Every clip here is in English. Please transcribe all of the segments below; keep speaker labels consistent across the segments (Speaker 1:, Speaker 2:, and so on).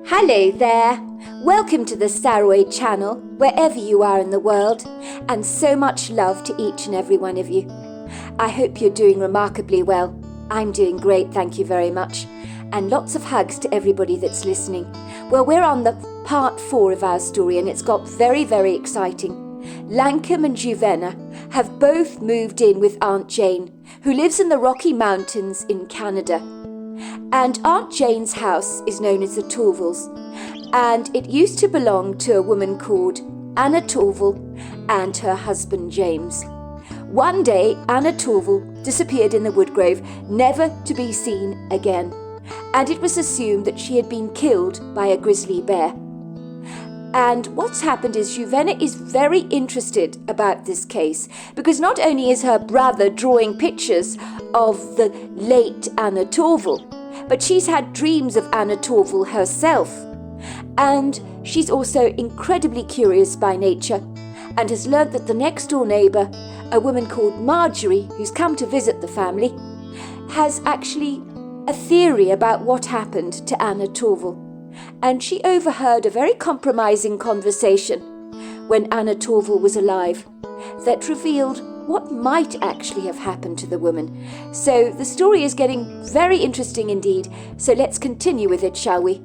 Speaker 1: Hello there! Welcome to the Saroy channel, wherever you are in the world, and so much love to each and every one of you. I hope you're doing remarkably well. I'm doing great, thank you very much. And lots of hugs to everybody that's listening. Well, we're on the part 4 of our story, and it's got very, very exciting. Lankum and Juvena have both moved in with Aunt Jane, who lives in the Rocky Mountains in Canada. And Aunt Jane's house is known as the Torvals, and it used to belong to a woman called Anna Torval and her husband James. One day, Anna Torval disappeared in the woodgrove, never to be seen again, and it was assumed that she had been killed by a grizzly bear. And what's happened is Juvena is very interested about this case, because not only is her brother drawing pictures of the late Anna Torval, but she's had dreams of Anna Torval herself. And she's also incredibly curious by nature and has learnt that the next door neighbour, a woman called Marjorie, who's come to visit the family, has actually a theory about what happened to Anna Torval. And she overheard a very compromising conversation when Anna Torval was alive that revealed what might actually have happened to the woman. So the story is getting very interesting indeed, so let's continue with it, shall we?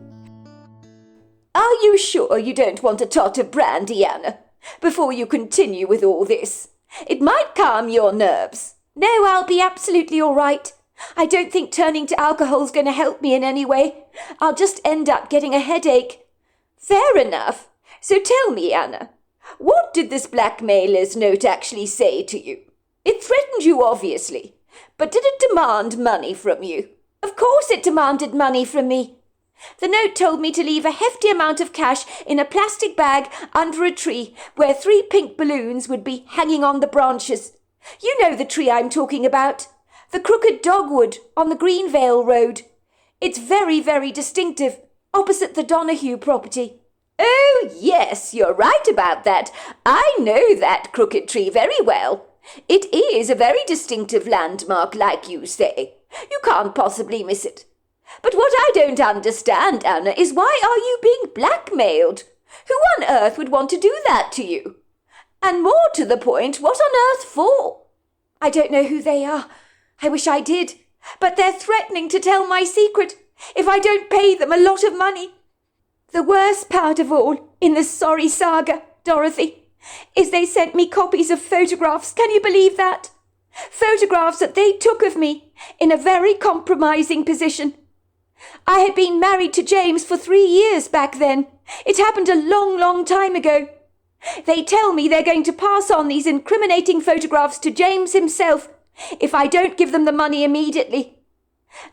Speaker 1: Are you sure you don't want a tot of brandy, Anna, before you continue with all this? It might calm your nerves. No, I'll be absolutely all right. I don't think turning to alcohol's going to help me in any way. I'll just end up getting a headache. Fair enough. So tell me, Anna, what did this blackmailer's note actually say to you? It threatened you, obviously, but did it demand money from you? Of course it demanded money from me. The note told me to leave a hefty amount of cash in a plastic bag under a tree where 3 pink balloons would be hanging on the branches. You know the tree I'm talking about. The crooked dogwood on the Greenvale Road. It's very, very distinctive, opposite the Donahue property. Oh, yes, you're right about that. I know that crooked tree very well. It is a very distinctive landmark, like you say. You can't possibly miss it. But what I don't understand, Anna, is why are you being blackmailed? Who on earth would want to do that to you? And more to the point, what on earth for? I don't know who they are. I wish I did, but they're threatening to tell my secret if I don't pay them a lot of money. The worst part of all in this sorry saga, Dorothy, is they sent me copies of photographs. Can you believe that? Photographs that they took of me in a very compromising position. I had been married to James for 3 years back then. It happened a long, long time ago. They tell me they're going to pass on these incriminating photographs to James himself if I don't give them the money immediately.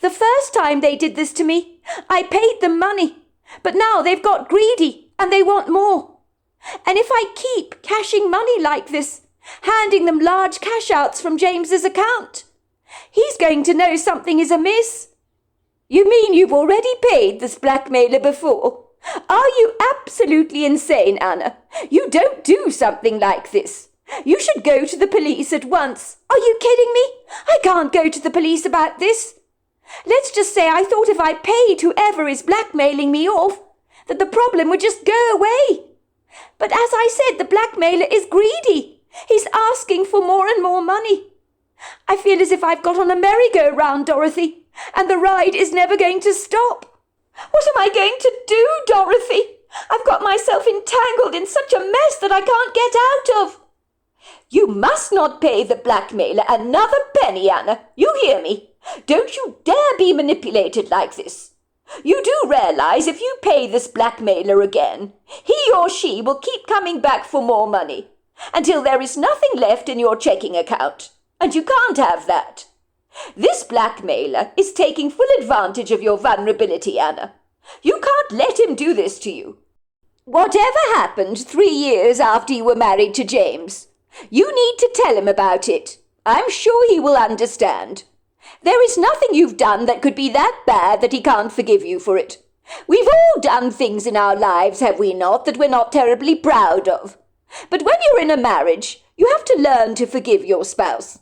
Speaker 1: The first time they did this to me, I paid them money, but now they've got greedy and they want more. And if I keep cashing money like this, handing them large cash outs from James's account, he's going to know something is amiss. You mean you've already paid this blackmailer before? Are you absolutely insane, Anna? You don't do something like this. You should go to the police at once. Are you kidding me? I can't go to the police about this. Let's just say I thought if I paid whoever is blackmailing me off, that the problem would just go away. But as I said, the blackmailer is greedy. He's asking for more and more money. I feel as if I've got on a merry-go-round, Dorothy, and the ride is never going to stop. What am I going to do, Dorothy? I've got myself entangled in such a mess that I can't get out of. You must not pay the blackmailer another penny, Anna. You hear me? Don't you dare be manipulated like this. You do realize if you pay this blackmailer again, he or she will keep coming back for more money until there is nothing left in your checking account. And you can't have that. This blackmailer is taking full advantage of your vulnerability, Anna. You can't let him do this to you. Whatever happened 3 years after you were married to James, you need to tell him about it. I'm sure he will understand. There is nothing you've done that could be that bad that he can't forgive you for it. We've all done things in our lives, have we not, that we're not terribly proud of. But when you're in a marriage, you have to learn to forgive your spouse.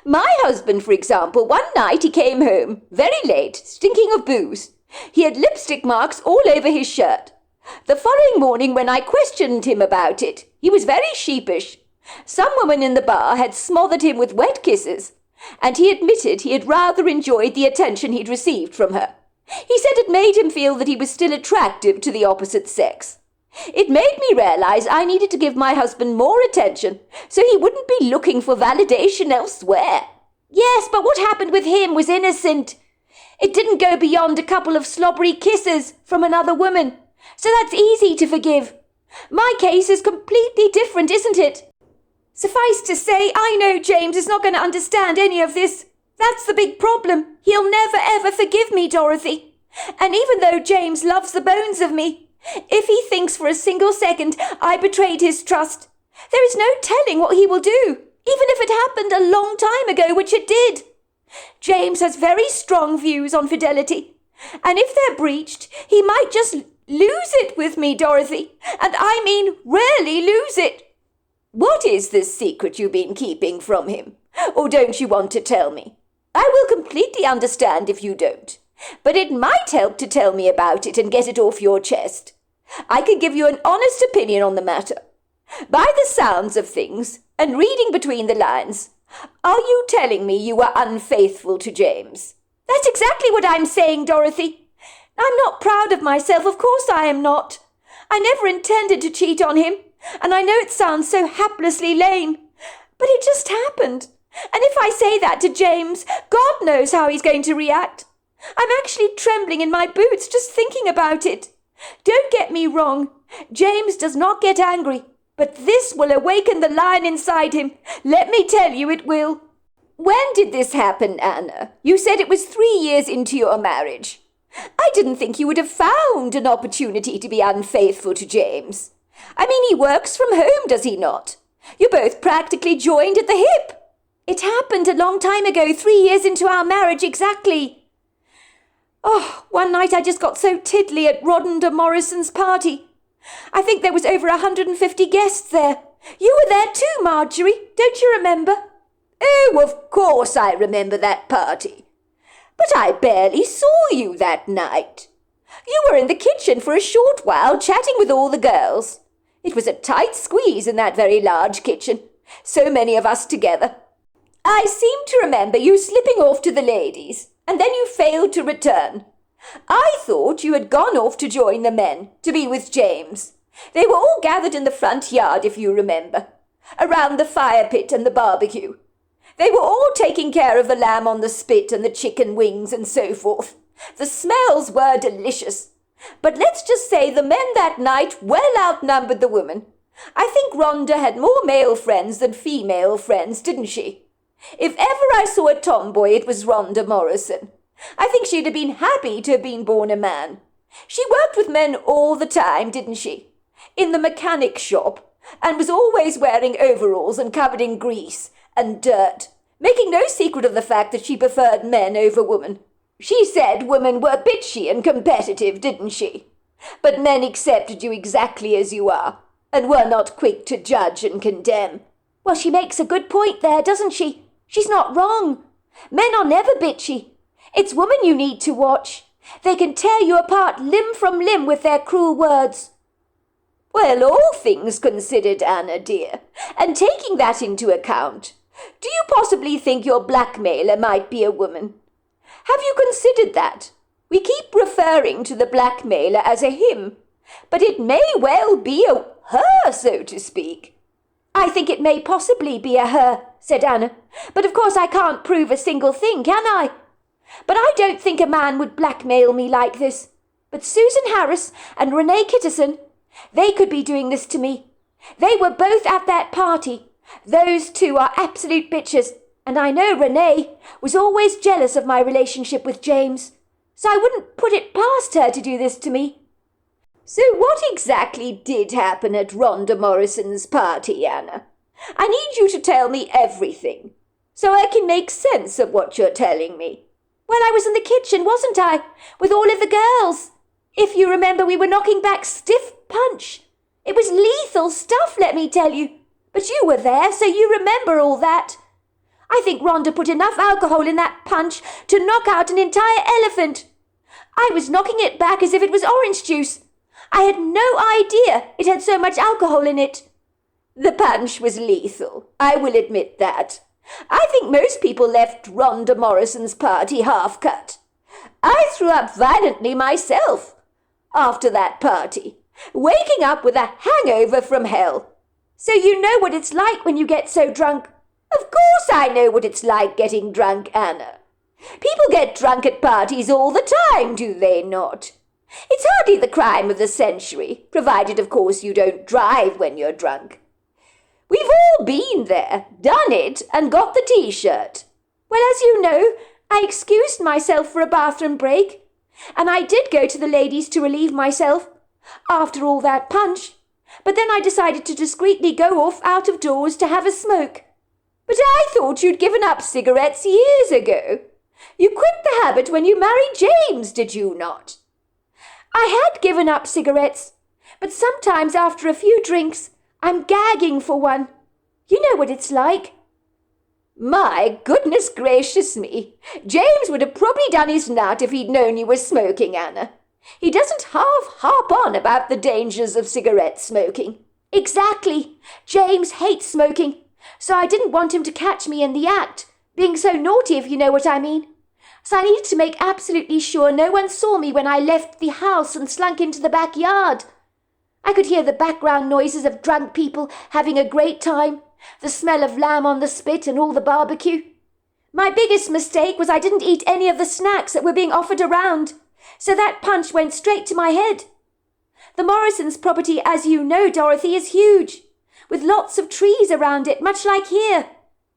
Speaker 1: My husband, for example, one night he came home, very late, stinking of booze. He had lipstick marks all over his shirt. The following morning when I questioned him about it, he was very sheepish. Some woman in the bar had smothered him with wet kisses, and he admitted he had rather enjoyed the attention he'd received from her. He said it made him feel that he was still attractive to the opposite sex. It made me realize I needed to give my husband more attention so he wouldn't be looking for validation elsewhere. Yes, but what happened with him was innocent. It didn't go beyond a couple of slobbery kisses from another woman, so that's easy to forgive. My case is completely different, isn't it? Suffice to say, I know James is not going to understand any of this. That's the big problem. He'll never ever forgive me, Dorothy. And even though James loves the bones of me, if he thinks for a single second I betrayed his trust, there is no telling what he will do, even if it happened a long time ago, which it did. James has very strong views on fidelity, and if they're breached, he might just lose it with me, Dorothy, and I mean really lose it. What is this secret you've been keeping from him? Or don't you want to tell me? I will completely understand if you don't, but it might help to tell me about it and get it off your chest. I can give you an honest opinion on the matter. By the sounds of things, and reading between the lines, are you telling me you were unfaithful to James? That's exactly what I'm saying, Dorothy. I'm not proud of myself, of course I am not. I never intended to cheat on him, and I know it sounds so haplessly lame, but it just happened. And if I say that to James, God knows how he's going to react. I'm actually trembling in my boots just thinking about it. Don't get me wrong. James does not get angry, but this will awaken the lion inside him. Let me tell you it will. When did this happen, Anna? You said it was 3 years into your marriage. I didn't think you would have found an opportunity to be unfaithful to James. I mean, he works from home, does he not? You're both practically joined at the hip. It happened a long time ago, 3 years into our marriage exactly. Oh, one night I just got so tiddly at Rhonda Morrison's party. I think there was over 150 guests there. You were there too, Marjorie, don't you remember? Oh, of course I remember that party. But I barely saw you that night. You were in the kitchen for a short while chatting with all the girls. It was a tight squeeze in that very large kitchen, so many of us together. I seem to remember you slipping off to the ladies, and then you failed to return. I thought you had gone off to join the men, to be with James. They were all gathered in the front yard, if you remember, around the fire pit and the barbecue. They were all taking care of the lamb on the spit and the chicken wings and so forth. The smells were delicious. But let's just say the men that night well outnumbered the women. I think Rhonda had more male friends than female friends, didn't she? If ever I saw a tomboy, it was Rhonda Morrison. I think she'd have been happy to have been born a man. She worked with men all the time, didn't she? In the mechanic shop, and was always wearing overalls and covered in grease and dirt, making no secret of the fact that she preferred men over women. She said women were bitchy and competitive, didn't she? But men accepted you exactly as you are, and were not quick to judge and condemn. Well, she makes a good point there, doesn't she? She's not wrong. Men are never bitchy. It's women you need to watch. They can tear you apart limb from limb with their cruel words. Well, all things considered, Anna dear, and taking that into account, do you possibly think your blackmailer might be a woman? Have you considered that? We keep referring to the blackmailer as a him, but it may well be a her, so to speak. I think it may possibly be a her, said Anna, but of course I can't prove a single thing, can I? But I don't think a man would blackmail me like this. But Susan Harris and Renee Kitterson, they could be doing this to me. They were both at that party. Those two are absolute bitches, and I know Renee was always jealous of my relationship with James, so I wouldn't put it past her to do this to me. So what exactly did happen at Rhonda Morrison's party, Anna? I need you to tell me everything, so I can make sense of what you're telling me. Well, I was in the kitchen, wasn't I, with all of the girls? If you remember, we were knocking back stiff punch. It was lethal stuff, let me tell you. But you were there, so you remember all that. I think Rhonda put enough alcohol in that punch to knock out an entire elephant. I was knocking it back as if it was orange juice. I had no idea it had so much alcohol in it. The punch was lethal, I will admit that. I think most people left Rhonda Morrison's party half-cut. I threw up violently myself after that party, waking up with a hangover from hell. So you know what it's like when you get so drunk. Of course I know what it's like getting drunk, Anna. People get drunk at parties all the time, do they not? It's hardly the crime of the century, provided, of course, you don't drive when you're drunk. We've all been there, done it, and got the T-shirt. Well, as you know, I excused myself for a bathroom break, and I did go to the ladies to relieve myself after all that punch, but then I decided to discreetly go off out of doors to have a smoke. But I thought you'd given up cigarettes years ago. You quit the habit when you married James, did you not? I had given up cigarettes, but sometimes after a few drinks, I'm gagging for one. You know what it's like. My goodness gracious me. James would have probably done his nut if he'd known you were smoking, Anna. He doesn't half harp on about the dangers of cigarette smoking. Exactly. James hates smoking, so I didn't want him to catch me in the act, being so naughty, if you know what I mean. So I needed to make absolutely sure no one saw me when I left the house and slunk into the backyard. I could hear the background noises of drunk people having a great time, the smell of lamb on the spit and all the barbecue. My biggest mistake was I didn't eat any of the snacks that were being offered around, so that punch went straight to my head. The Morrisons' property, as you know, Dorothy, is huge, with lots of trees around it, much like here.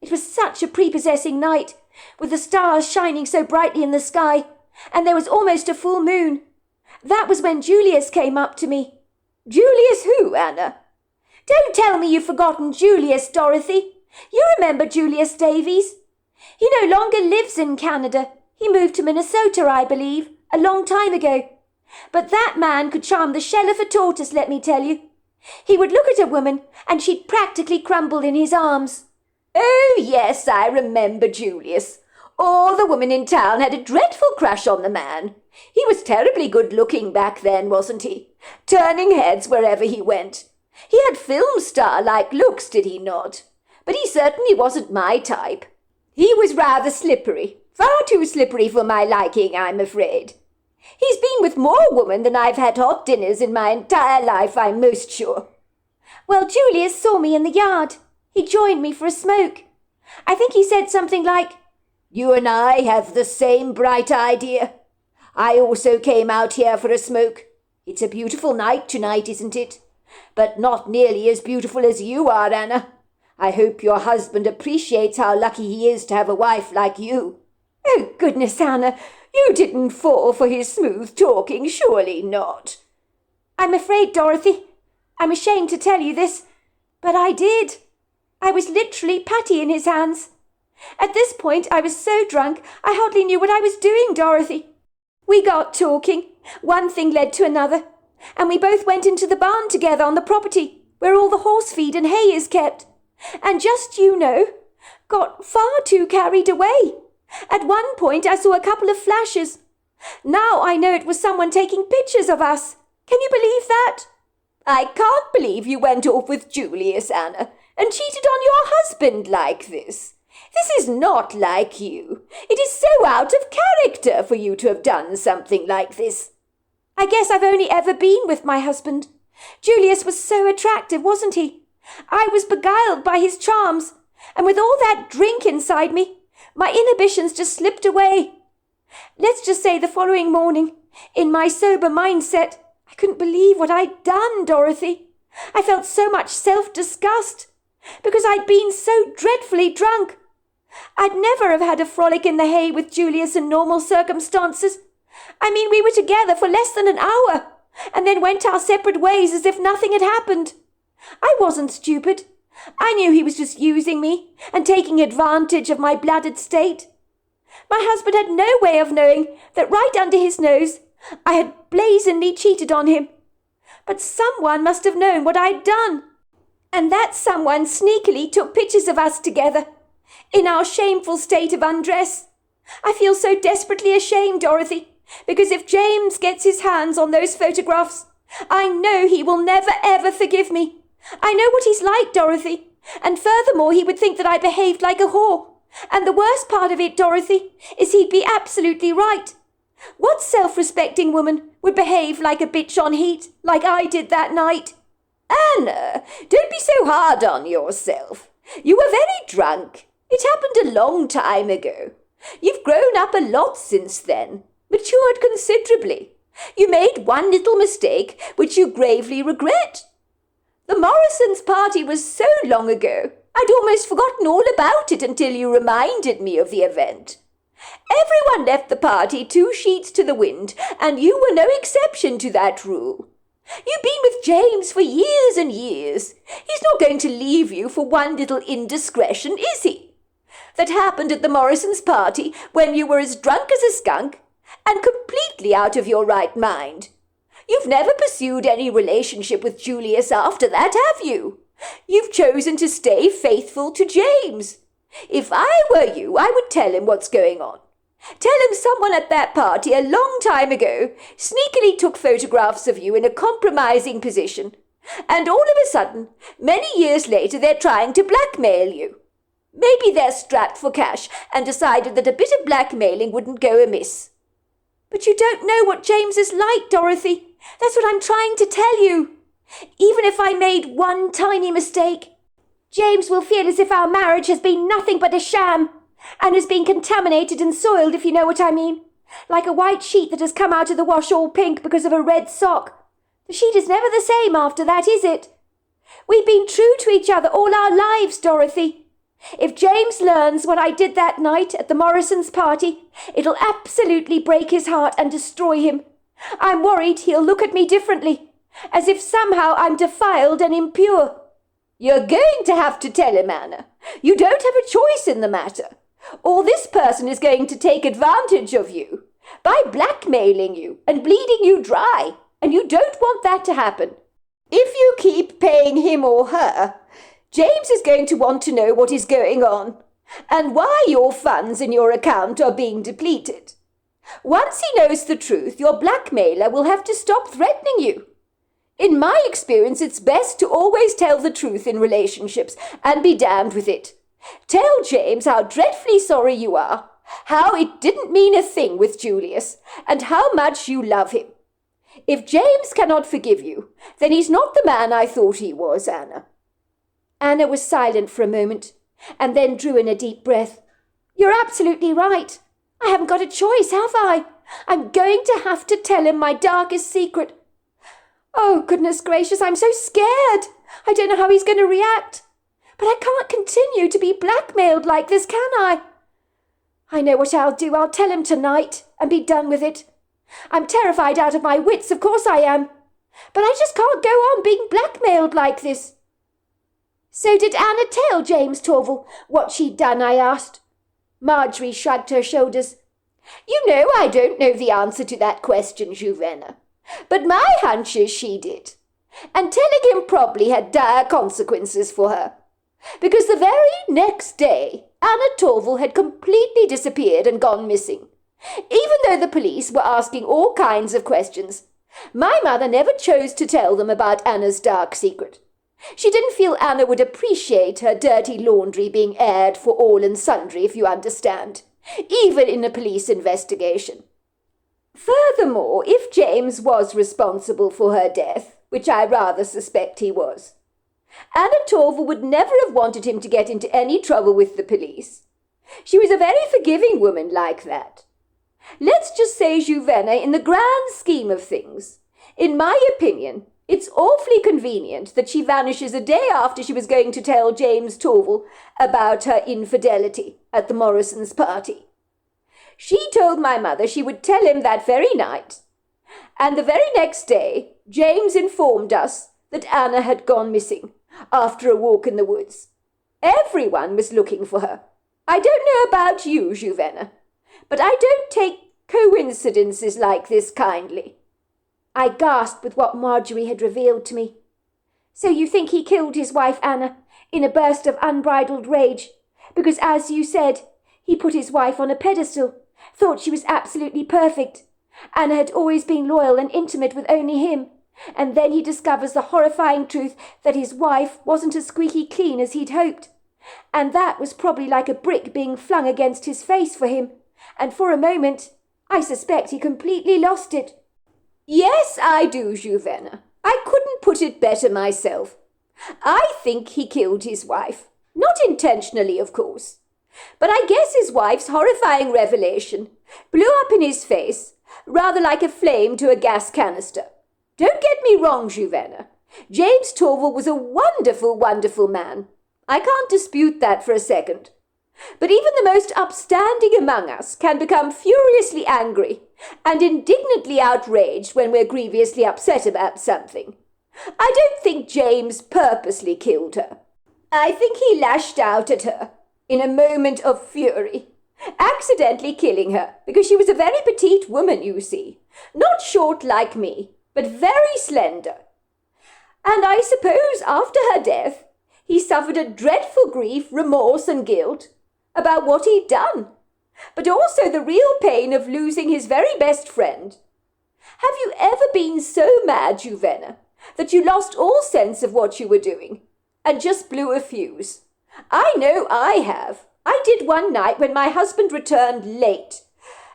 Speaker 1: It was such a prepossessing night, with the stars shining so brightly in the sky, and there was almost a full moon. That was when Julius came up to me. Julius who, Anna? Don't tell me you've forgotten Julius, Dorothy. You remember Julius Davies. He no longer lives in Canada. He moved to Minnesota, I believe, a long time ago. But that man could charm the shell of a tortoise, let me tell you. He would look at a woman, and she'd practically crumble in his arms. Oh, yes, I remember Julius. All the women in town had a dreadful crush on the man. He was terribly good-looking back then, wasn't he? Turning heads wherever he went. He had film star-like looks, did he not? But he certainly wasn't my type. He was rather slippery, far too slippery for my liking, I'm afraid. He's been with more women than I've had hot dinners in my entire life, I'm most sure. Well, Julius saw me in the yard. He joined me for a smoke. I think he said something like, "You and I have the same bright idea. I also came out here for a smoke. It's a beautiful night tonight, isn't it? But not nearly as beautiful as you are, Anna. I hope your husband appreciates how lucky he is to have a wife like you." Oh, goodness, Anna, you didn't fall for his smooth talking, surely not. I'm afraid, Dorothy, I'm ashamed to tell you this, but I did. I was literally putty in his hands. At this point, I was so drunk, I hardly knew what I was doing, Dorothy. We got talking. One thing led to another, and we both went into the barn together on the property, where all the horse feed and hay is kept. And just, you know, got far too carried away. At one point, I saw a couple of flashes. Now I know it was someone taking pictures of us. Can you believe that? I can't believe you went off with Julius, Anna, and cheated on your husband like this. This is not like you. It is so out of character for you to have done something like this. I guess I've only ever been with my husband. Julius was so attractive, wasn't he? I was beguiled by his charms, and with all that drink inside me, my inhibitions just slipped away. Let's just say the following morning, in my sober mindset, I couldn't believe what I'd done, Dorothy. I felt so much self-disgust, because I'd been so dreadfully drunk. I'd never have had a frolic in the hay with Julius in normal circumstances. I mean, we were together for less than an hour, and then went our separate ways as if nothing had happened. I wasn't stupid. I knew he was just using me and taking advantage of my blooded state. My husband had no way of knowing that right under his nose I had blazonly cheated on him. But someone must have known what I'd done. And that someone sneakily took pictures of us together, in our shameful state of undress. I feel so desperately ashamed, Dorothy. because if James gets his hands on those photographs, I know he will never ever forgive me. I know what he's like, Dorothy, and furthermore he would think that I behaved like a whore. And the worst part of it, Dorothy, is he'd be absolutely right. What self-respecting woman would behave like a bitch on heat, like I did that night?
Speaker 2: Anna, don't be so hard on yourself. You were very drunk. It happened a long time ago. You've grown up a lot since then, matured considerably. You made one little mistake, which you gravely regret. The Morrisons' party was so long ago, I'd almost forgotten all about it until you reminded me of the event. Everyone left the party 2 sheets to the wind, and you were no exception to that rule. You've been with James for years and years. He's not going to leave you for one little indiscretion, is he? That happened at the Morrisons' party when you were as drunk as a skunk and completely out of your right mind. You've never pursued any relationship with Julius after that, have you? You've chosen to stay faithful to James. If I were you, I would tell him what's going on. Tell him someone at that party a long time ago sneakily took photographs of you in a compromising position, and all of a sudden, many years later, they're trying to blackmail you. Maybe they're strapped for cash and decided that a bit of blackmailing wouldn't go amiss.
Speaker 1: But you don't know what James is like, Dorothy. That's what I'm trying to tell you. Even if I made one tiny mistake, James will feel as if our marriage has been nothing but a sham and has been contaminated and soiled, if you know what I mean. Like a white sheet that has come out of the wash all pink because of a red sock. The sheet is never the same after that, is it? We've been true to each other all our lives, Dorothy. If James learns what I did that night at the Morrisons' party, it'll absolutely break his heart and destroy him. I'm worried he'll look at me differently, as if somehow I'm defiled and impure.
Speaker 2: You're going to have to tell him, Anna. You don't have a choice in the matter. Or this person is going to take advantage of you by blackmailing you and bleeding you dry, and you don't want that to happen. If you keep paying him or her, James is going to want to know what is going on and why your funds in your account are being depleted. Once he knows the truth, your blackmailer will have to stop threatening you. In my experience, it's best to always tell the truth in relationships and be damned with it. Tell James how dreadfully sorry you are, how it didn't mean a thing with Julius, and how much you love him. If James cannot forgive you, then he's not the man I thought he was, Anna.
Speaker 1: Anna was silent for a moment, and then drew in a deep breath. You're absolutely right. I haven't got a choice, have I? I'm going to have to tell him my darkest secret. Oh, goodness gracious, I'm so scared. I don't know how he's going to react. But I can't continue to be blackmailed like this, can I? I know what I'll do. I'll tell him tonight and be done with it. I'm terrified out of my wits, of course I am. But I just can't go on being blackmailed like this. So did Anna tell James Torval what she'd done, I asked. Marjorie shrugged her shoulders.
Speaker 2: You know I don't know the answer to that question, Juvenna. But my hunch is she did. And telling him probably had dire consequences for her. Because the very next day, Anna Torval had completely disappeared and gone missing. Even though the police were asking all kinds of questions, my mother never chose to tell them about Anna's dark secret. She didn't feel Anna would appreciate her dirty laundry being aired for all and sundry, if you understand, even in a police investigation. Furthermore, if James was responsible for her death, which I rather suspect he was, Anna Torval would never have wanted him to get into any trouble with the police. She was a very forgiving woman like that. Let's just say, Juvenna, in the grand scheme of things, in my opinion, it's awfully convenient that she vanishes a day after she was going to tell James Torval about her infidelity at the Morrisons' party. She told my mother she would tell him that very night, and the very next day James informed us that Anna had gone missing after a walk in the woods. Everyone was looking for her. I don't know about you, Juvenna, but I don't take coincidences like this kindly.
Speaker 1: I gasped with what Marjorie had revealed to me. So you think he killed his wife Anna in a burst of unbridled rage, because, as you said, he put his wife on a pedestal, thought she was absolutely perfect, Anna had always been loyal and intimate with only him, and then he discovers the horrifying truth that his wife wasn't as squeaky clean as he'd hoped. And that was probably like a brick being flung against his face for him, and for a moment, I suspect he completely lost it.
Speaker 2: Yes, I do, Juvena. I couldn't put it better myself. I think he killed his wife. Not intentionally, of course. But I guess his wife's horrifying revelation blew up in his face, rather like a flame to a gas canister. Don't get me wrong, Juvena. James Torval was a wonderful, wonderful man. I can't dispute that for a second. But even the most upstanding among us can become furiously angry and indignantly outraged when we're grievously upset about something. I don't think James purposely killed her. I think he lashed out at her in a moment of fury, accidentally killing her because she was a very petite woman, you see, not short like me, but very slender. And I suppose after her death, he suffered a dreadful grief, remorse and guilt about what he'd done, but also the real pain of losing his very best friend. Have you ever been so mad, Juvena, that you lost all sense of what you were doing and just blew a fuse? I know I have. I did one night when my husband returned late,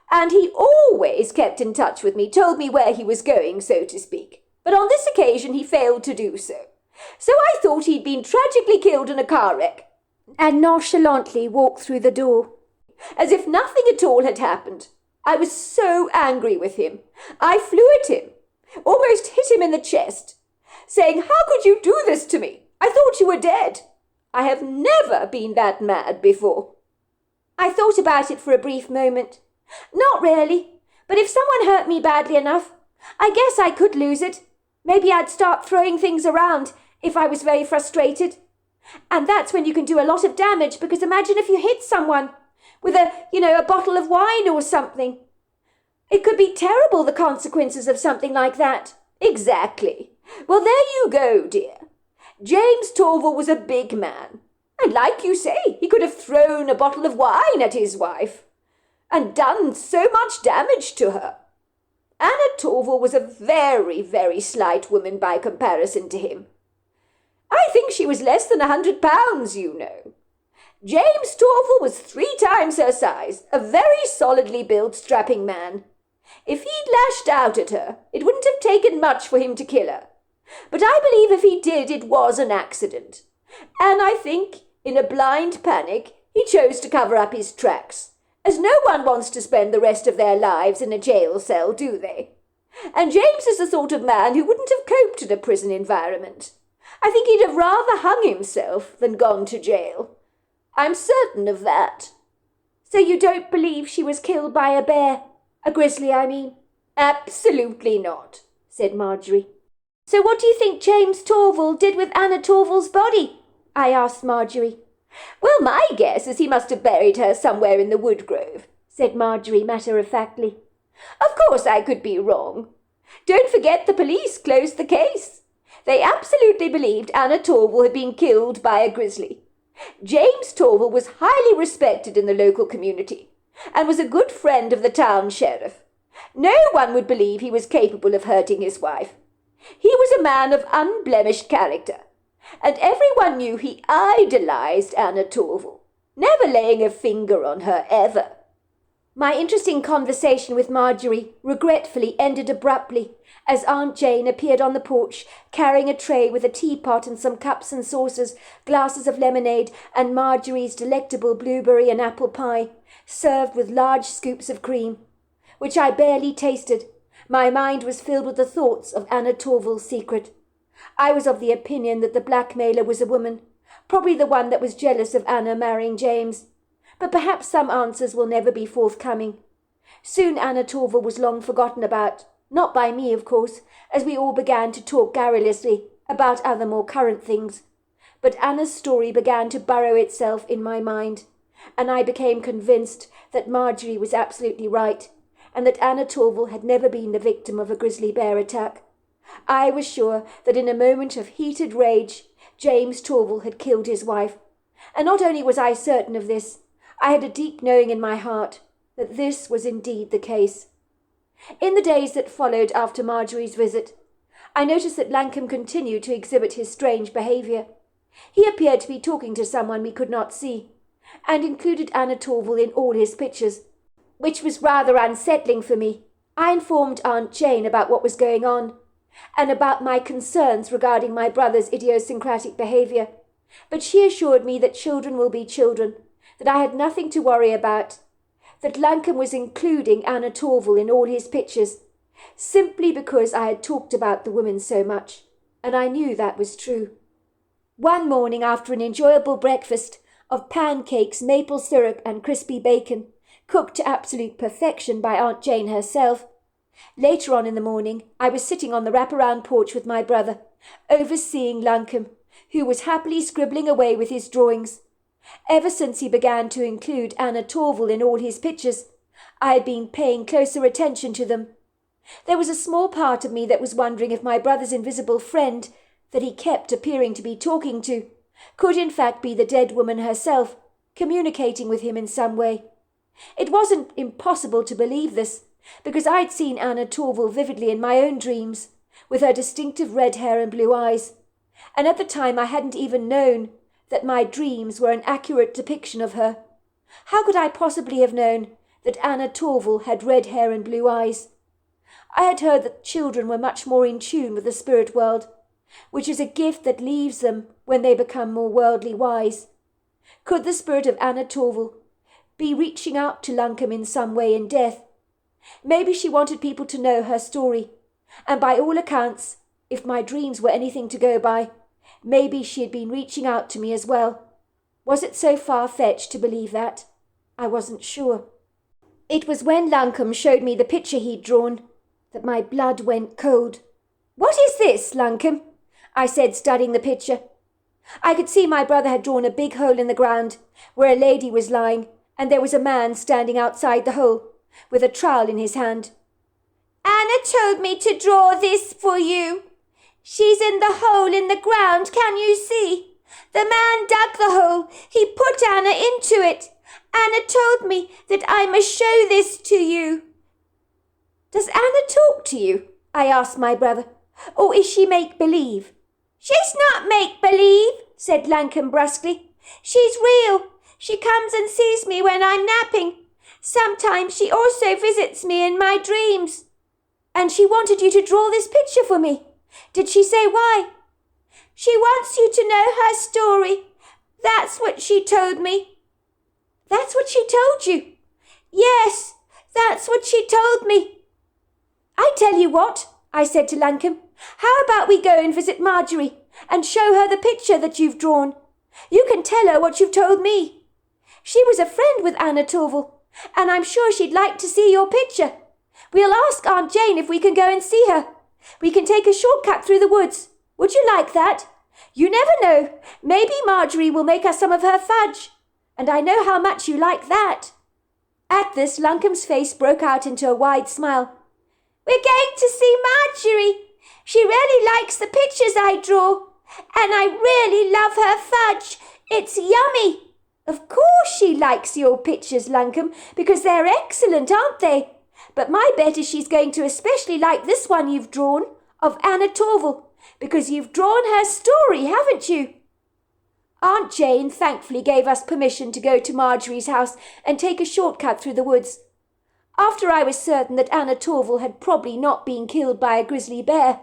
Speaker 2: and he always kept in touch with me, told me where he was going, so to speak. But on this occasion he failed to do so. So I thought he'd been tragically killed in a car wreck,
Speaker 1: and nonchalantly walked through the door,
Speaker 2: as if nothing at all had happened. I was so angry with him. I flew at him, almost hit him in the chest, saying, "How could you do this to me? I thought you were dead." I have never been that mad before.
Speaker 1: I thought about it for a brief moment. Not really, but if someone hurt me badly enough, I guess I could lose it. Maybe I'd start throwing things around if I was very frustrated. And that's when you can do a lot of damage, because imagine if you hit someone with a bottle of wine or something. It could be terrible, the consequences of something like that.
Speaker 2: Exactly. Well, there you go, dear. James Torval was a big man. And like you say, he could have thrown a bottle of wine at his wife and done so much damage to her. Anna Torval was a very, very slight woman by comparison to him. I think she was less than 100 pounds, you know. James Torval was 3 times her size, a very solidly built, strapping man. If he'd lashed out at her, it wouldn't have taken much for him to kill her. But I believe if he did, it was an accident. And I think, in a blind panic, he chose to cover up his tracks, as no one wants to spend the rest of their lives in a jail cell, do they? And James is the sort of man who wouldn't have coped in a prison environment. I think he'd have rather hung himself than gone to jail. I'm certain of that.
Speaker 1: So you don't believe she was killed by a bear? A grizzly, I mean?
Speaker 2: Absolutely not, said Marjorie.
Speaker 1: So what do you think James Torval did with Anna Torval's body? I asked Marjorie.
Speaker 2: Well, my guess is he must have buried her somewhere in the wood grove, said Marjorie matter-of-factly. Of course I could be wrong. Don't forget the police closed the case. They absolutely believed Anna Torval had been killed by a grizzly. James Torval was highly respected in the local community and was a good friend of the town sheriff. No one would believe he was capable of hurting his wife. He was a man of unblemished character, and everyone knew he idolized Anna Torval, never laying a finger on her ever.
Speaker 1: My interesting conversation with Marjorie regretfully ended abruptly as Aunt Jane appeared on the porch carrying a tray with a teapot and some cups and saucers, glasses of lemonade, and Marjorie's delectable blueberry and apple pie, served with large scoops of cream, which I barely tasted. My mind was filled with the thoughts of Anna Torval's secret. I was of the opinion that the blackmailer was a woman, probably the one that was jealous of Anna marrying James. But perhaps some answers will never be forthcoming. Soon Anna Torval was long forgotten about, not by me, of course, as we all began to talk garrulously about other more current things. But Anna's story began to burrow itself in my mind, and I became convinced that Marjorie was absolutely right, and that Anna Torval had never been the victim of a grizzly bear attack. I was sure that in a moment of heated rage, James Torval had killed his wife. And not only was I certain of this, I had a deep knowing in my heart that this was indeed the case. In the days that followed after Marjorie's visit, I noticed that Lankum continued to exhibit his strange behaviour. He appeared to be talking to someone we could not see, and included Anna Torval in all his pictures, which was rather unsettling for me. I informed Aunt Jane about what was going on, and about my concerns regarding my brother's idiosyncratic behaviour, but she assured me that children will be children, that I had nothing to worry about, that Lankum was including Anna Torval in all his pictures, simply because I had talked about the woman so much, and I knew that was true. One morning, after an enjoyable breakfast of pancakes, maple syrup and crispy bacon, cooked to absolute perfection by Aunt Jane herself, later on in the morning I was sitting on the wraparound porch with my brother, overseeing Lankum, who was happily scribbling away with his drawings. Ever since he began to include Anna Torval in all his pictures, I had been paying closer attention to them. There was a small part of me that was wondering if my brother's invisible friend, that he kept appearing to be talking to, could in fact be the dead woman herself, communicating with him in some way. It wasn't impossible to believe this, because I'd seen Anna Torval vividly in my own dreams, with her distinctive red hair and blue eyes, and at the time I hadn't even known that my dreams were an accurate depiction of her. How could I possibly have known that Anna Torval had red hair and blue eyes? I had heard that children were much more in tune with the spirit world, which is a gift that leaves them when they become more worldly wise. Could the spirit of Anna Torval be reaching out to Lankum in some way in death? Maybe she wanted people to know her story, and by all accounts, if my dreams were anything to go by, maybe she had been reaching out to me as well. Was it so far-fetched to believe that? I wasn't sure. It was when Lankum showed me the picture he'd drawn that my blood went cold. "What is this, Lankum?" I said, studying the picture. I could see my brother had drawn a big hole in the ground where a lady was lying, and there was a man standing outside the hole with a trowel in his hand. "Anna told me to draw this for you. She's in the hole in the ground, can you see? The man dug the hole. He put Anna into it. Anna told me that I must show this to you." "Does Anna talk to you?" I asked my brother. "Or is she make-believe?" "She's not make-believe," said Lankum brusquely. "She's real. She comes and sees me when I'm napping. Sometimes she also visits me in my dreams." "And she wanted you to draw this picture for me. Did she say why?" "She wants you to know her story. That's what she told me." "That's what she told you?" "Yes, that's what she told me." "I tell you what," I said to Lankum, "how about we go and visit Marjorie and show her the picture that you've drawn? You can tell her what you've told me. She was a friend with Anna Torval, and I'm sure she'd like to see your picture. We'll ask Aunt Jane if we can go and see her. We can take a shortcut through the woods. Would you like that? You never know. Maybe Marjorie will make us some of her fudge. And I know how much you like that." At this, Lankum's face broke out into a wide smile. "We're going to see Marjorie. She really likes the pictures I draw. And I really love her fudge. It's yummy." "Of course she likes your pictures, Lankum, because they're excellent, aren't they? But my bet is she's going to especially like this one you've drawn, of Anna Torval, because you've drawn her story, haven't you?" Aunt Jane thankfully gave us permission to go to Marjorie's house and take a shortcut through the woods. After I was certain that Anna Torval had probably not been killed by a grizzly bear,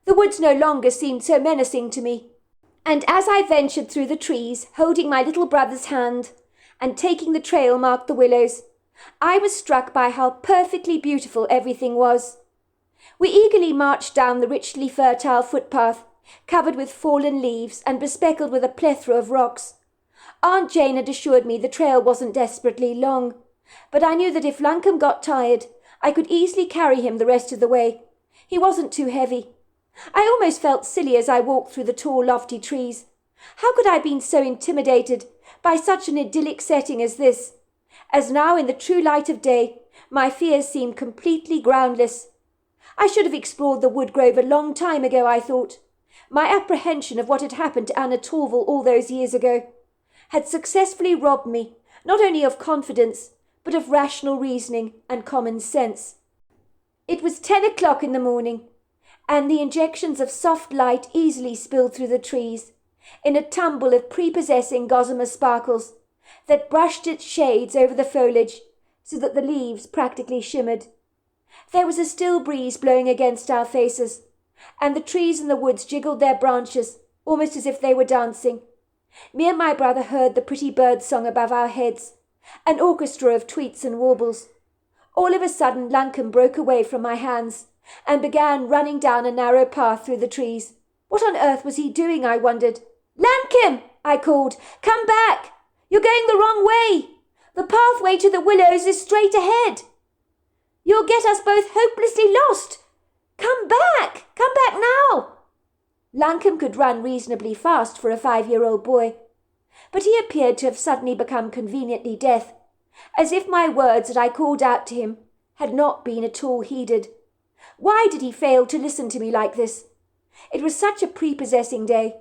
Speaker 1: the woods no longer seemed so menacing to me. And as I ventured through the trees, holding my little brother's hand and taking the trail marked the willows, I was struck by how perfectly beautiful everything was. We eagerly marched down the richly fertile footpath, covered with fallen leaves and bespeckled with a plethora of rocks. Aunt Jane had assured me the trail wasn't desperately long, but I knew that if Lankum got tired, I could easily carry him the rest of the way. He wasn't too heavy. I almost felt silly as I walked through the tall, lofty trees. How could I have been so intimidated by such an idyllic setting as this? As now, in the true light of day, my fears seemed completely groundless. I should have explored the wood grove a long time ago, I thought. My apprehension of what had happened to Anna Torval all those years ago had successfully robbed me not only of confidence, but of rational reasoning and common sense. It was 10 o'clock in the morning, and the injections of soft light easily spilled through the trees in a tumble of prepossessing gossamer sparkles that brushed its shades over the foliage so that the leaves practically shimmered. There was a still breeze blowing against our faces, and the trees in the woods jiggled their branches almost as if they were dancing. Me and my brother heard the pretty bird song above our heads, an orchestra of tweets and warbles. All of a sudden Lankum broke away from my hands and began running down a narrow path through the trees. What on earth was he doing, I wondered. "Lankum!" I called. "Come back! You're going the wrong way! The pathway to the willows is straight ahead! You'll get us both hopelessly lost! Come back! Come back now!" Lankum could run reasonably fast for a 5-year-old boy, but he appeared to have suddenly become conveniently deaf, as if my words that I called out to him had not been at all heeded. Why did he fail to listen to me like this? It was such a prepossessing day,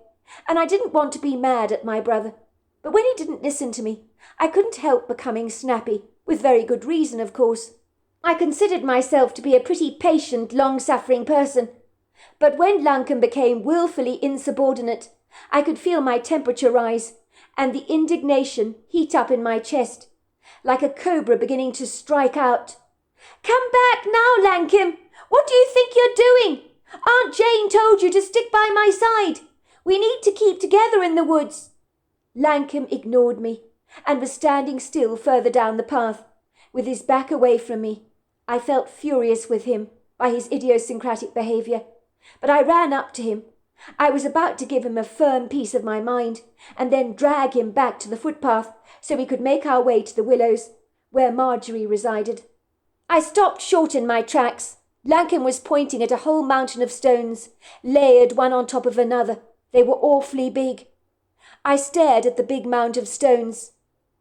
Speaker 1: and I didn't want to be mad at my brother. But when he didn't listen to me, I couldn't help becoming snappy, with very good reason, of course. I considered myself to be a pretty patient, long-suffering person. But when Lankum became willfully insubordinate, I could feel my temperature rise and the indignation heat up in my chest, like a cobra beginning to strike out. "Come back now, Lankum! What do you think you're doing? Aunt Jane told you to stick by my side. We need to keep together in the woods." Lankum ignored me and was standing still further down the path, with his back away from me. I felt furious with him by his idiosyncratic behaviour, but I ran up to him. I was about to give him a firm piece of my mind and then drag him back to the footpath so we could make our way to the willows, where Marjorie resided. I stopped short in my tracks. Lankum was pointing at a whole mountain of stones, layered one on top of another. They were awfully big. I stared at the big mound of stones.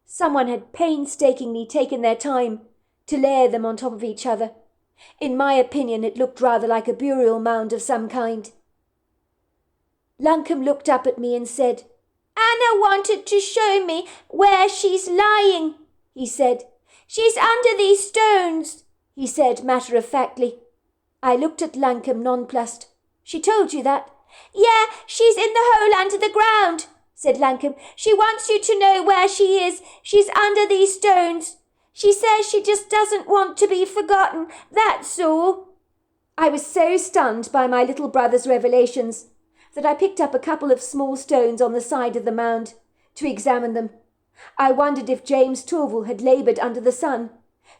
Speaker 1: Someone had painstakingly taken their time to layer them on top of each other. In my opinion, it looked rather like a burial mound of some kind. Lankum looked up at me and said, "Anna wanted to show me where she's lying," he said. "She's under these stones," he said matter-of-factly. I looked at Lankum nonplussed. "She told you that?" "Yeah, she's in the hole under the ground," said Lankum. "She wants you to know where she is. She's under these stones. She says she just doesn't want to be forgotten, that's all." I was so stunned by my little brother's revelations that I picked up a couple of small stones on the side of the mound to examine them. I wondered if James Torval had laboured under the sun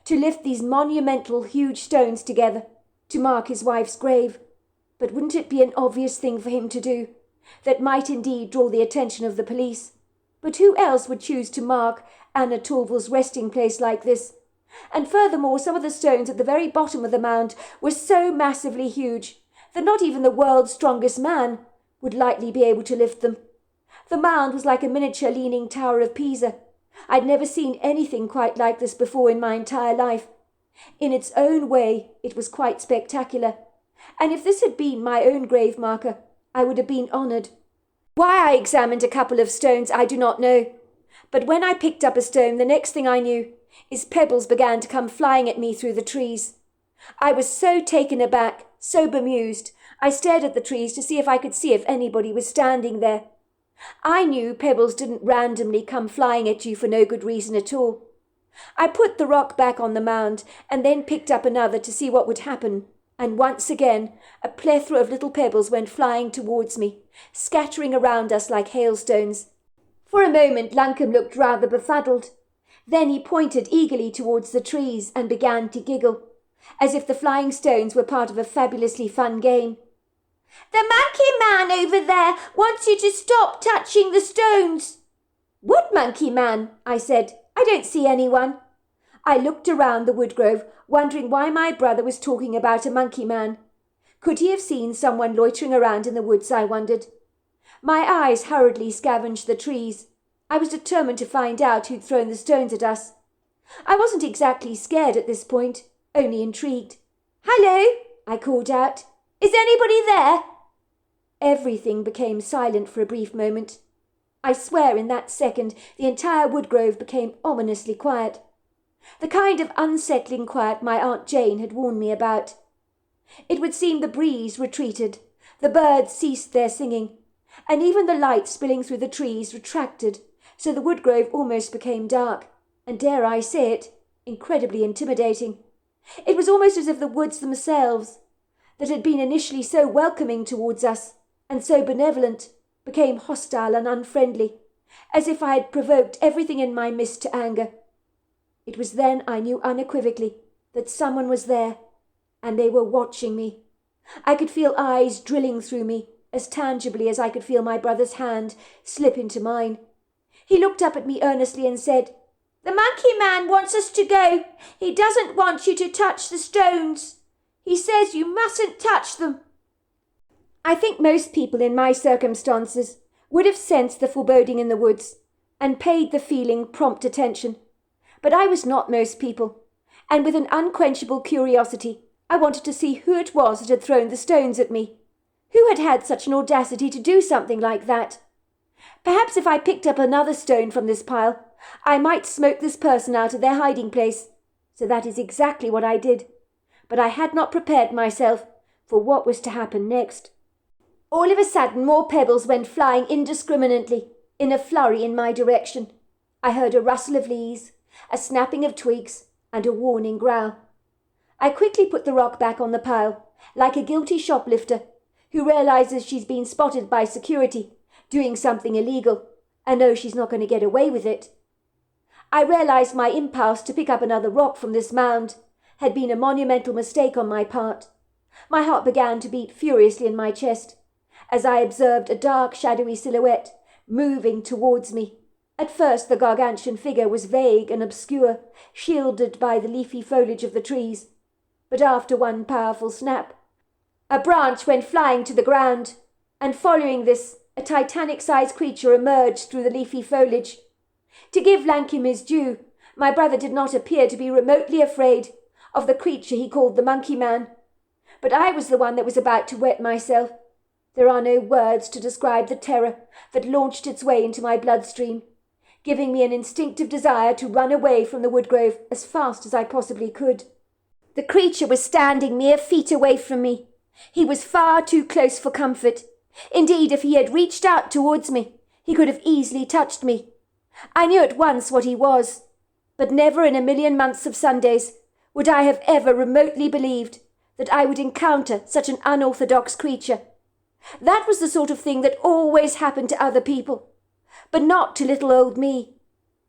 Speaker 1: to lift these monumental huge stones together to mark his wife's grave. But wouldn't it be an obvious thing for him to do, that might indeed draw the attention of the police? But who else would choose to mark Anna Torval's resting place like this? And furthermore, some of the stones at the very bottom of the mound were so massively huge that not even the world's strongest man would likely be able to lift them. The mound was like a miniature leaning tower of Pisa. I'd never seen anything quite like this before in my entire life. In its own way, it was quite spectacular. And if this had been my own grave marker, I would have been honoured. Why I examined a couple of stones, I do not know. But when I picked up a stone, the next thing I knew is pebbles began to come flying at me through the trees. I was so taken aback, so bemused, I stared at the trees to see if anybody was standing there. I knew pebbles didn't randomly come flying at you for no good reason at all. I put the rock back on the mound and then picked up another to see what would happen, and once again a plethora of little pebbles went flying towards me, scattering around us like hailstones. For a moment Lankum looked rather befuddled. Then he pointed eagerly towards the trees and began to giggle, as if the flying stones were part of a fabulously fun game. "The monkey man over there wants you to stop touching the stones." "What monkey man?" I said. "I don't see anyone." I looked around the woodgrove, wondering why my brother was talking about a monkey man. Could he have seen someone loitering around in the woods, I wondered. My eyes hurriedly scavenged the trees. I was determined to find out who'd thrown the stones at us. I wasn't exactly scared at this point, only intrigued. "Hello," I called out. "Is anybody there?" Everything became silent for a brief moment. I swear in that second the entire woodgrove became ominously quiet. The kind of unsettling quiet my Aunt Jane had warned me about. It would seem the breeze retreated, the birds ceased their singing, and even the light spilling through the trees retracted, so the woodgrove almost became dark, and dare I say it, incredibly intimidating. It was almost as if the woods themselves, that had been initially so welcoming towards us, and so benevolent, became hostile and unfriendly, as if I had provoked everything in my midst to anger. It was then I knew unequivocally that someone was there, and they were watching me. I could feel eyes drilling through me, as tangibly as I could feel my brother's hand slip into mine. He looked up at me earnestly and said, "The monkey man wants us to go. He doesn't want you to touch the stones. He says you mustn't touch them." I think most people in my circumstances would have sensed the foreboding in the woods and paid the feeling prompt attention. But I was not most people, and with an unquenchable curiosity, I wanted to see who it was that had thrown the stones at me. Who had had such an audacity to do something like that? Perhaps if I picked up another stone from this pile, I might smoke this person out of their hiding place. So that is exactly what I did. But I had not prepared myself for what was to happen next. All of a sudden, more pebbles went flying indiscriminately, in a flurry in my direction. I heard a rustle of leaves, a snapping of twigs, and a warning growl. I quickly put the rock back on the pile, like a guilty shoplifter who realizes she's been spotted by security doing something illegal and knows she's not going to get away with it. I realized my impulse to pick up another rock from this mound had been a monumental mistake on my part. My heart began to beat furiously in my chest as I observed a dark, shadowy silhouette moving towards me. At first the gargantuan figure was vague and obscure, shielded by the leafy foliage of the trees. But after one powerful snap, a branch went flying to the ground, and following this, a titanic-sized creature emerged through the leafy foliage. To give Lankim his due, my brother did not appear to be remotely afraid of the creature he called the monkey man. But I was the one that was about to wet myself. There are no words to describe the terror that launched its way into my bloodstream, giving me an instinctive desire to run away from the woodgrove as fast as I possibly could. The creature was standing mere feet away from me. He was far too close for comfort. Indeed, if he had reached out towards me, he could have easily touched me. I knew at once what he was, but never in a million months of Sundays would I have ever remotely believed that I would encounter such an unorthodox creature. That was the sort of thing that always happened to other people, but not to little old me.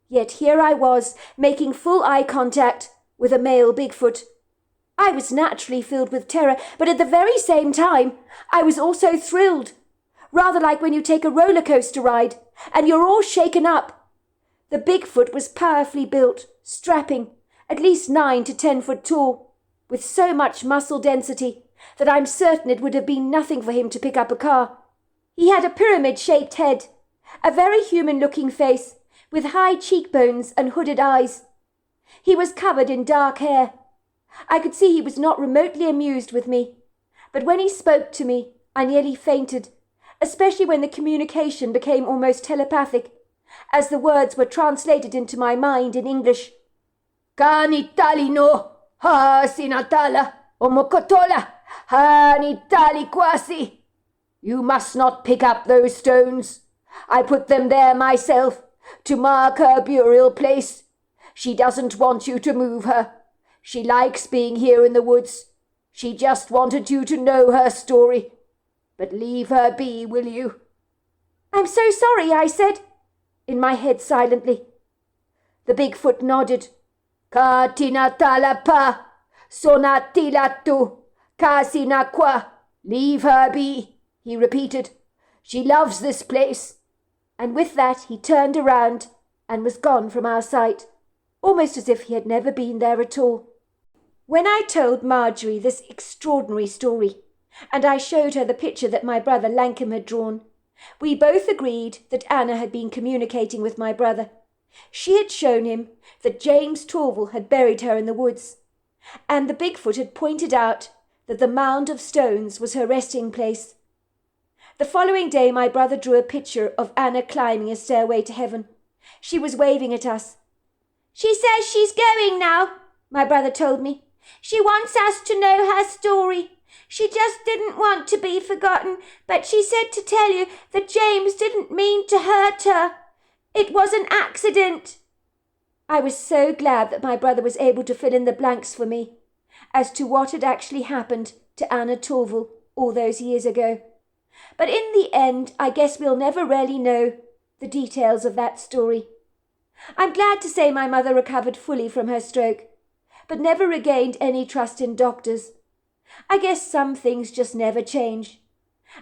Speaker 1: Yet here I was, making full eye contact with a male Bigfoot. I was naturally filled with terror, but at the very same time, I was also thrilled, rather like when you take a roller coaster ride and you're all shaken up. The Bigfoot was powerfully built, strapping, at least 9 to 10 foot tall, with so much muscle density that I'm certain it would have been nothing for him to pick up a car. He had a pyramid-shaped head, a very human-looking face, with high cheekbones and hooded eyes. He was covered in dark hair. I could see he was not remotely amused with me, but when he spoke to me, I nearly fainted, especially when the communication became almost telepathic, as the words were translated into my mind in English. "Kanitali no, ha sinatala, omokotola, ha nitali kwasi." "You must not pick up those stones. I put them there myself, to mark her burial place. She doesn't want you to move her. She likes being here in the woods. She just wanted you to know her story. But leave her be, will you?" "I'm so sorry," I said, in my head silently. The Bigfoot nodded. "Ka tinatala pa, sonatilatu, ka sinakwa." "Leave her be," he repeated. "She loves this place." And with that he turned around and was gone from our sight, almost as if he had never been there at all. When I told Marjorie this extraordinary story, and I showed her the picture that my brother Lankum had drawn, we both agreed that Anna had been communicating with my brother. She had shown him that James Torval had buried her in the woods, and the Bigfoot had pointed out that the mound of stones was her resting place. The following day my brother drew a picture of Anna climbing a stairway to heaven. She was waving at us. "She says she's going now," my brother told me. "She wants us to know her story, She just didn't want to be forgotten, but she said to tell you that James didn't mean to hurt her. It was an accident." I was so glad that my brother was able to fill in the blanks for me as to what had actually happened to Anna Torval all those years ago. But in the end, I guess we'll never really know the details of that story. I'm glad to say my mother recovered fully from her stroke, but never regained any trust in doctors. I guess some things just never change.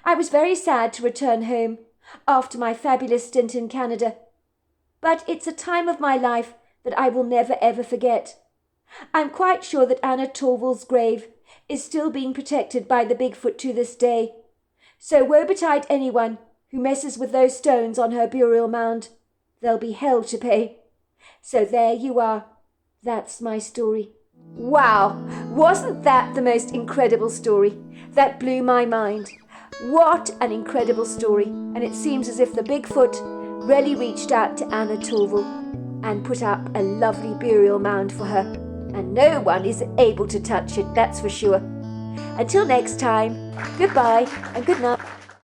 Speaker 1: I was very sad to return home after my fabulous stint in Canada, but it's a time of my life that I will never ever forget. I'm quite sure that Anna Torval's grave is still being protected by the Bigfoot to this day. So woe betide anyone who messes with those stones on her burial mound. There'll be hell to pay. So there you are. That's my story. Wow, wasn't that the most incredible story? That blew my mind. What an incredible story. And it seems as if the Bigfoot really reached out to Anna Torval and put up a lovely burial mound for her. And no one is able to touch it, that's for sure. Until next time, goodbye and good night.